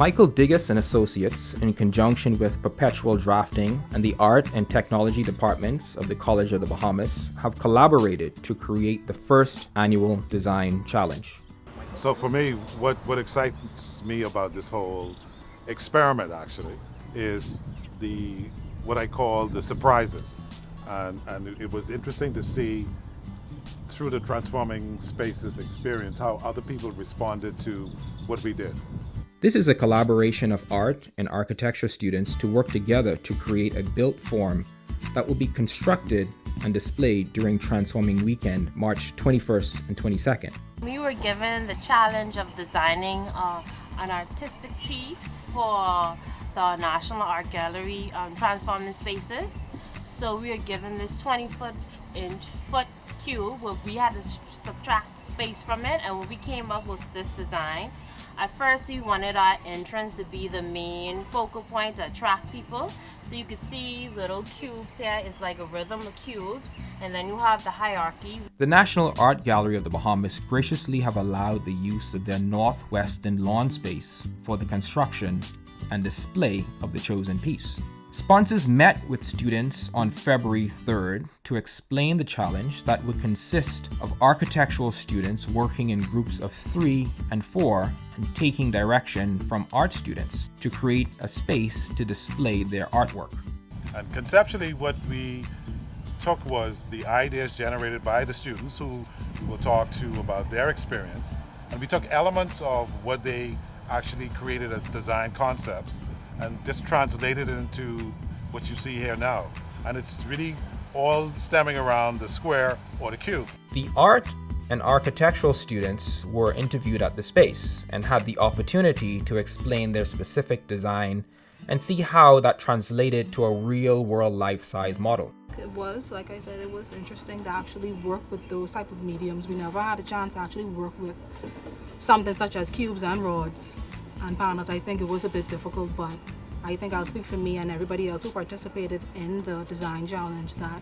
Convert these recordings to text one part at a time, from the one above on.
Michael Digges and Associates, in conjunction with Perpetual Drafting and the Art and Technology departments of the College of the Bahamas, have collaborated to create the first annual design challenge. So for me, what excites me about this whole experiment actually is what I call the surprises. And it was interesting to see through the Transforming Spaces experience how other people responded to what we did. This is a collaboration of art and architecture students to work together to create a built form that will be constructed and displayed during Transforming Weekend, March 21st and 22nd. We were given the challenge of designing an artistic piece for the National Art Gallery Transforming Spaces. So we were given this 20-foot cube where we had to subtract space from it, and what we came up with this design. At first we wanted our entrance to be the main focal point to attract people. So you could see little cubes here. It's like a rhythm of cubes, and then you have the hierarchy. The National Art Gallery of the Bahamas graciously have allowed the use of their northwestern lawn space for the construction and display of the chosen piece. Sponsors met with students on February 3rd to explain the challenge that would consist of architectural students working in groups of 3 and 4 and taking direction from art students to create a space to display their artwork. And conceptually what we took was the ideas generated by the students who we will talk to about their experience, and we took elements of what they actually created as design concepts and just translated it into what you see here now. And it's really all stemming around the square or the cube. The art and architectural students were interviewed at the space and had the opportunity to explain their specific design and see how that translated to a real-world life-size model. It was, like I said, it was interesting to actually work with those type of mediums. We never had a chance to actually work with something such as cubes and rods and panels. I think it was a bit difficult, but I think I'll speak for me and everybody else who participated in the design challenge that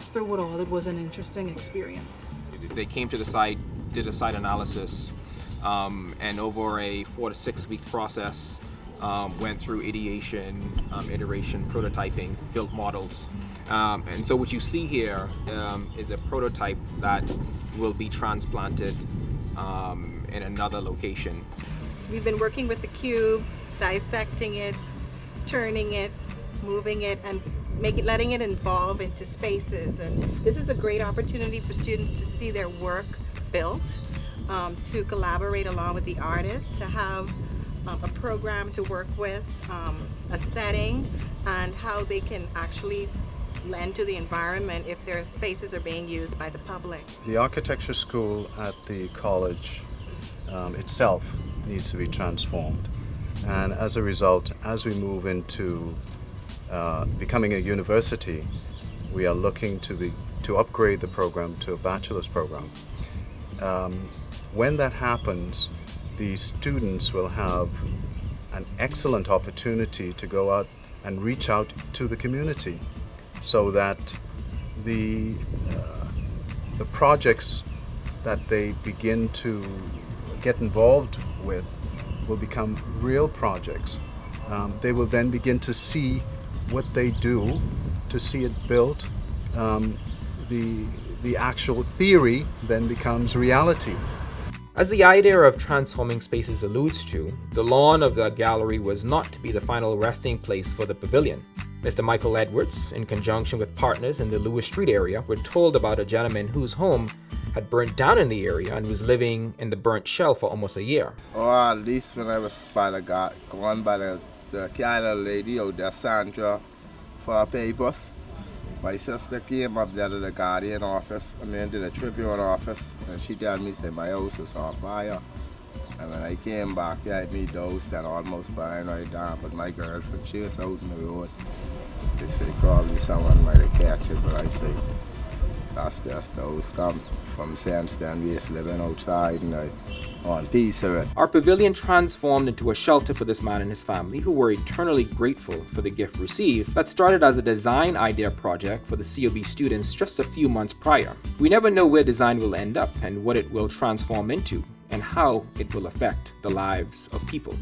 through it all, it was an interesting experience. They came to the site, did a site analysis, and over a 4 to 6 week process, went through ideation, iteration, prototyping, built models. And so what you see here is a prototype that will be transplanted in another location. We've been working with the cube, dissecting it, turning it, moving it, and letting it evolve into spaces. And this is a great opportunity for students to see their work built, to collaborate along with the artists, to have a program to work with, a setting, and how they can actually lend to the environment if their spaces are being used by the public. The architecture school at the college itself needs to be transformed, and as a result, as we move into becoming a university, we are looking to upgrade the program to a bachelor's program. When that happens, the students will have an excellent opportunity to go out and reach out to the community, so that the projects that they begin to get involved with will become real projects. They will then begin to see what they do, to see it built. The actual theory then becomes reality. As the idea of Transforming Spaces alludes to, the lawn of the gallery was not to be the final resting place for the pavilion. Mr. Michael Edwards, in conjunction with partners in the Lewis Street area, were told about a gentleman whose home had burnt down in the area and was living in the burnt shell for almost a year. Oh, at least when I was gone by the kind of lady out there, Sandra, for her papers. My sister came up there to the Guardian office, to the Tribune office, and she told me, say, my house is on fire. And when I came back, I had me doused and almost burned right down, but my girlfriend, she was out in the road. They say probably someone might have catch it, but I say, that's just the house come from sandstone. We used living outside and on piece of it. Our pavilion transformed into a shelter for this man and his family, who were eternally grateful for the gift received that started as a design idea project for the COB students just a few months prior. We never know where design will end up and what it will transform into and how it will affect the lives of people.